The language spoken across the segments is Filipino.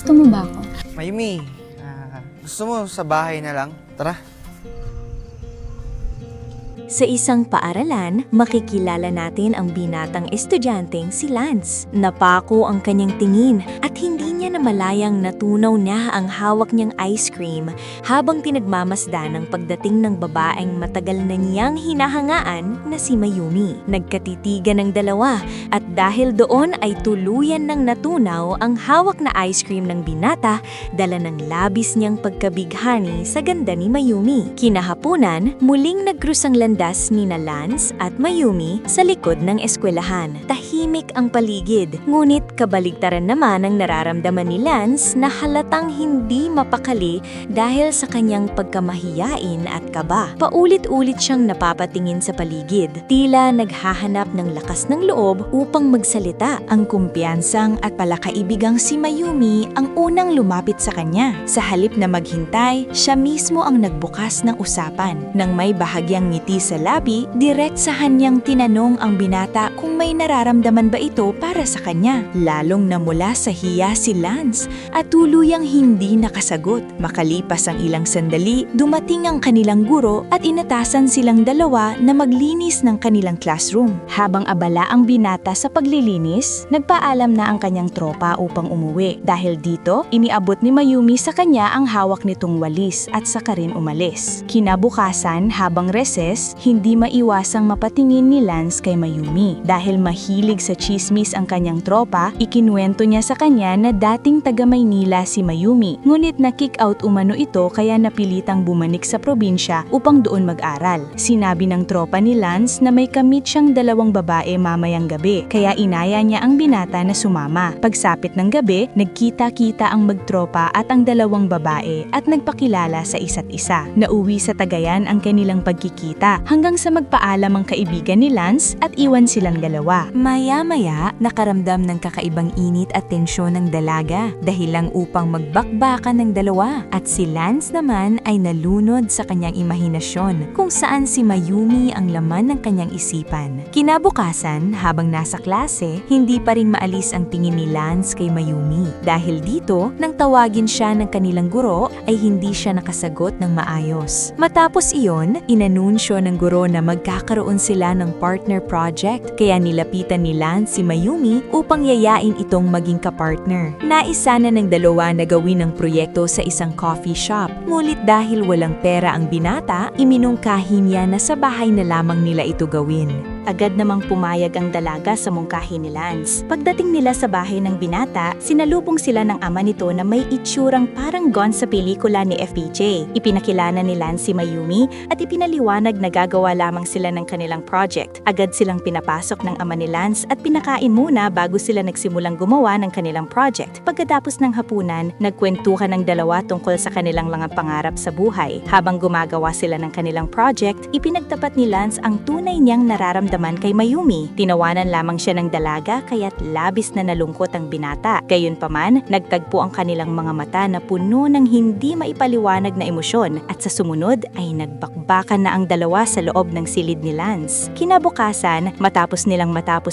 Gusto mo ba ako? Mayumi, gusto mo sa bahay na lang? Tara. Sa isang paaralan, makikilala natin ang binatang estudyanteng si Lance. Napako ang kanyang tingin at hindi niya namalayang natunaw niya ang hawak niyang ice cream habang pinagmamasdan ang pagdating ng babaeng matagal na niyang hinahangaan na si Mayumi. Nagkatitigan ng dalawa at dahil doon ay tuluyan ng natunaw ang hawak na ice cream ng binata, dala ng labis niyang pagkabighani sa ganda ni Mayumi. Kinahaponan, muling nagkrus ang landas ni na Lance at Mayumi sa likod ng eskwelahan. Tahimik ang paligid, ngunit kabaligtaran naman ang nararamdaman ni Lance na halatang hindi mapakali dahil sa kanyang pagkamahiyain at kaba. Paulit-ulit siyang napapatingin sa paligid, tila naghahanap ng lakas ng loob upang magsalita. Ang kumpiyansang at palakaibigang si Mayumi ang unang lumapit sa kanya. Sa halip na maghintay, siya mismo ang nagbukas ng usapan. Nang may bahagyang ngiti sa labi, diretsahan niyang tinanong ang binata kung may nararamdaman ba ito para sa kanya. Lalong namula sa hiya si Lance at tuluyang hindi nakasagot. Makalipas ang ilang sandali, dumating ang kanilang guro at inatasan silang dalawa na maglinis ng kanilang classroom. Habang abala ang binata sa paglilinis, nagpaalam na ang kanyang tropa upang umuwi. Dahil dito, iniabot ni Mayumi sa kanya ang hawak nitong walis at saka rin umalis. Kinabukasan, habang recess, hindi maiwasang mapatingin ni Lance kay Mayumi. Dahil mahilig sa chismis ang kanyang tropa, ikinuwento niya sa kanya na dating taga Maynila si Mayumi. Ngunit na-kick out umano ito kaya napilitang bumalik sa probinsya upang doon mag-aral. Sinabi ng tropa ni Lance na may kamit siyang dalawang babae mamayang gabi, kaya inaya niya ang binata na sumama. Pagsapit ng gabi, nagkita-kita ang magtropa at ang dalawang babae at nagpakilala sa isa't isa. Nauwi sa Tagayan ang kanilang pagkikita hanggang sa magpaalam ang kaibigan ni Lance at iwan silang dalawa. Maya-maya, nakaramdam ng kakaibang init at tensyon ng dalaga dahilang upang magbakbakan ng dalawa at si Lance naman ay nalunod sa kanyang imahinasyon kung saan si Mayumi ang laman ng kanyang isipan. Kinabukasan, habang nasa klase, hindi pa rin maalis ang tingin ni Lance kay Mayumi. Dahil dito, nang tawagin siya ng kanilang guro ay hindi siya nakasagot ng maayos. Matapos iyon, inanunsyo ng guro na magkakaroon sila ng partner project kaya nilapitan ni Lance si Mayumi upang yayain itong maging kapartner. Naisa na ng dalawa na gawin ang proyekto sa isang coffee shop. Ngunit dahil walang pera ang binata, iminungkahi niya na sa bahay na lamang nila ito gawin. Agad namang pumayag ang dalaga sa mungkahi ni Lance. Pagdating nila sa bahay ng binata, sinalubong sila ng ama nito na may itsurang parang Gon sa pelikula ni FPJ. Ipinakilala ni Lance si Mayumi at ipinaliwanag na gagawa lamang sila ng kanilang project. Agad silang pinapasok ng ama ni Lance at pinakain muna bago sila nagsimulang gumawa ng kanilang project. Pagkatapos ng hapunan, nagkwentuhan ng dalawa tungkol sa kanilang mga pangarap sa buhay. Habang gumagawa sila ng kanilang project, ipinagtapat ni Lance ang tunay niyang nararamdaman kay Mayumi. Tinawanan lamang siya ng dalaga kaya't labis na nalungkot ang binata. Gayunpaman, nagtagpo ang kanilang mga mata na puno ng hindi maipaliwanag na emosyon at sa sumunod ay nagbakbakan na ang dalawa sa loob ng silid ni Lance. Kinabukasan, matapos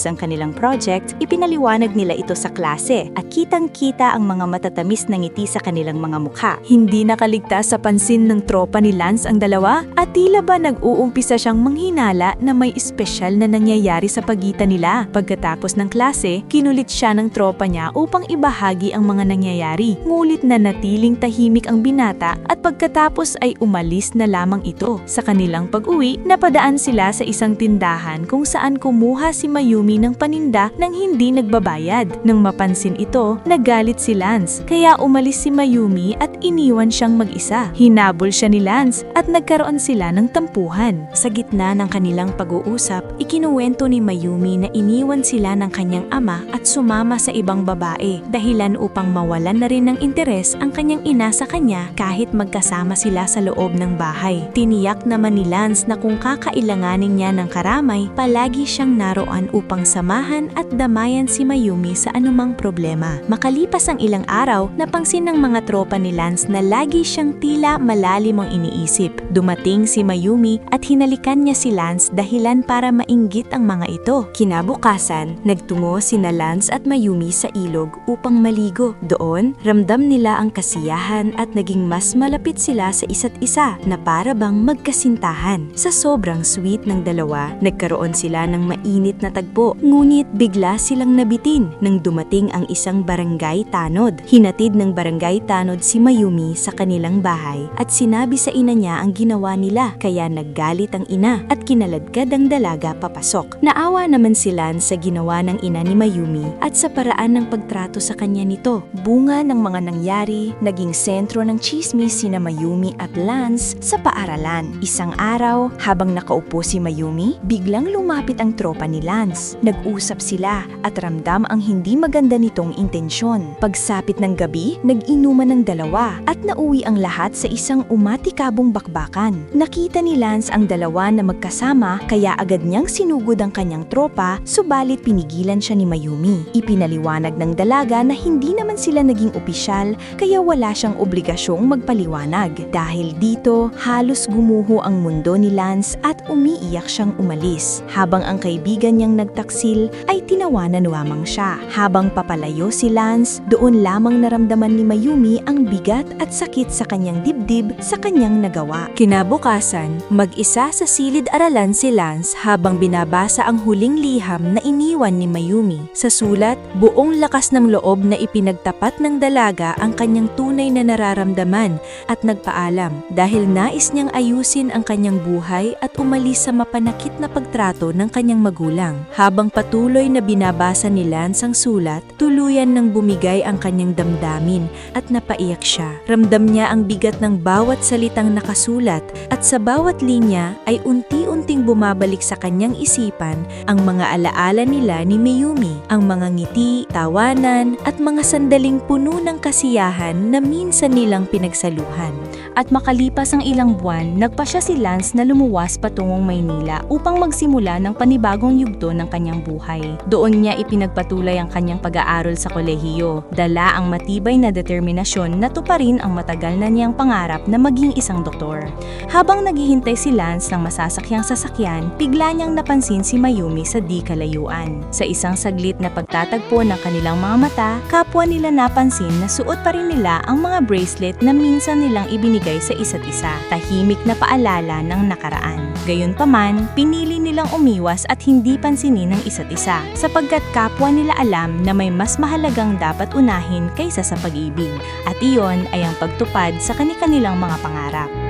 ang kanilang project, ipinaliwanag nila ito sa klase at kitang-kita ang mga matatamis na ngiti sa kanilang mga mukha. Hindi nakaligtas sa pansin ng tropa ni Lance ang dalawa at tila ba nag-uumpisa siyang manghinala na may espesyal na nangyayari sa pagitan nila. Pagkatapos ng klase, kinulit siya ng tropa niya upang ibahagi ang mga nangyayari. Ngulit na natiling tahimik ang binata at pagkatapos ay umalis na lamang ito. Sa kanilang pag-uwi, napadaan sila sa isang tindahan kung saan kumuha si Mayumi ng paninda nang hindi nagbabayad. Nang mapansin ito, nagalit si Lance, kaya umalis si Mayumi at iniwan siyang mag-isa. Hinabol siya ni Lance at nagkaroon sila ng tampuhan. Sa gitna ng kanilang pag-uusap, ikinuwento ni Mayumi na iniwan sila ng kanyang ama at sumama sa ibang babae, dahilan upang mawalan na rin ng interes ang kanyang ina sa kanya kahit magkasama sila sa loob ng bahay. Tiniyak naman ni Lance na kung kakailanganin niya ng karamay, palagi siyang naroon upang samahan at damayan si Mayumi sa anumang problema. Makalipas ang ilang araw, napansin ng mga tropa ni Lance na lagi siyang tila malalim ang iniisip. Dumating si Mayumi at hinalikan niya si Lance dahilan para inggit ang mga ito. Kinabukasan, nagtungo sina Lance at Mayumi sa ilog upang maligo. Doon, ramdam nila ang kasiyahan at naging mas malapit sila sa isa't isa na para bang magkasintahan. Sa sobrang sweet ng dalawa, nagkaroon sila ng mainit na tagpo. Ngunit bigla silang nabitin nang dumating ang isang barangay tanod. Hinatid ng barangay tanod si Mayumi sa kanilang bahay at sinabi sa ina niya ang ginawa nila, kaya naggalit ang ina at kinaladkad ang dalaga papasok. Naawa naman si Lance sa ginawa ng ina ni Mayumi at sa paraan ng pagtrato sa kanya nito. Bunga ng mga nangyari, naging sentro ng chismis sina Mayumi at Lance sa paaralan. Isang araw, habang nakaupo si Mayumi, biglang lumapit ang tropa ni Lance. Nag-usap sila at ramdam ang hindi maganda nitong intensyon. Pagsapit ng gabi, nag-inuman ng dalawa at nauwi ang lahat sa isang umatikabong bakbakan. Nakita ni Lance ang dalawa na magkasama kaya agad niyang sinugod ang kanyang tropa, subalit pinigilan siya ni Mayumi. Ipinaliwanag ng dalaga na hindi naman sila naging opisyal kaya wala siyang obligasyong magpaliwanag. Dahil dito, halos gumuho ang mundo ni Lance at umiiyak siyang umalis. Habang ang kaibigan niyang nagtaksil ay tinawanan lamang siya. Habang papalayo si Lance, doon lamang naramdaman ni Mayumi ang bigat at sakit sa kanyang dibdib sa kanyang nagawa. Kinabukasan, mag-isa sa silid-aralan si Lance habang binabasa ang huling liham na iniwan ni Mayumi. Sa sulat, buong lakas ng loob na ipinagtapat ng dalaga ang kanyang tunay na nararamdaman at nagpaalam dahil nais niyang ayusin ang kanyang buhay at umalis sa mapanakit na pagtrato ng kanyang magulang. Habang patuloy na binabasa ni Lance ang sulat, tuluyan nang bumigay ang kanyang damdamin at napaiyak siya. Ramdam niya ang bigat ng bawat salitang nakasulat at sa bawat linya ay unti-unting bumabalik sa kanyang isipan ang mga alaala nila ni Mayumi, ang mga ngiti, tawanan at mga sandaling puno ng kasiyahan na minsan nilang pinagsaluhan. At makalipas ang ilang buwan, nagpasya si Lance na lumuwas patungong Maynila upang magsimula ng panibagong yugto ng kanyang buhay. Doon niya ipinagpatuloy ang kanyang pag-aaral sa kolehiyo, dala ang matibay na determinasyon na tuparin ang matagal na niyang pangarap na maging isang doktor. Habang naghihintay si Lance ng masasakyang sasakyan, bigla niyang napansin si Mayumi sa di kalayuan. Sa isang saglit na pagtatagpo ng kanilang mga mata, kapwa nila napansin na suot pa rin nila ang mga bracelet na minsan nilang ibinigay sa isa't isa, tahimik na paalala ng nakaraan. Gayunpaman, pinili nilang umiwas at hindi pansinin ng isa't isa, sapagkat kapwa nila alam na may mas mahalagang dapat unahin kaysa sa pag-ibig, at iyon ay ang pagtupad sa kani-kanilang mga pangarap.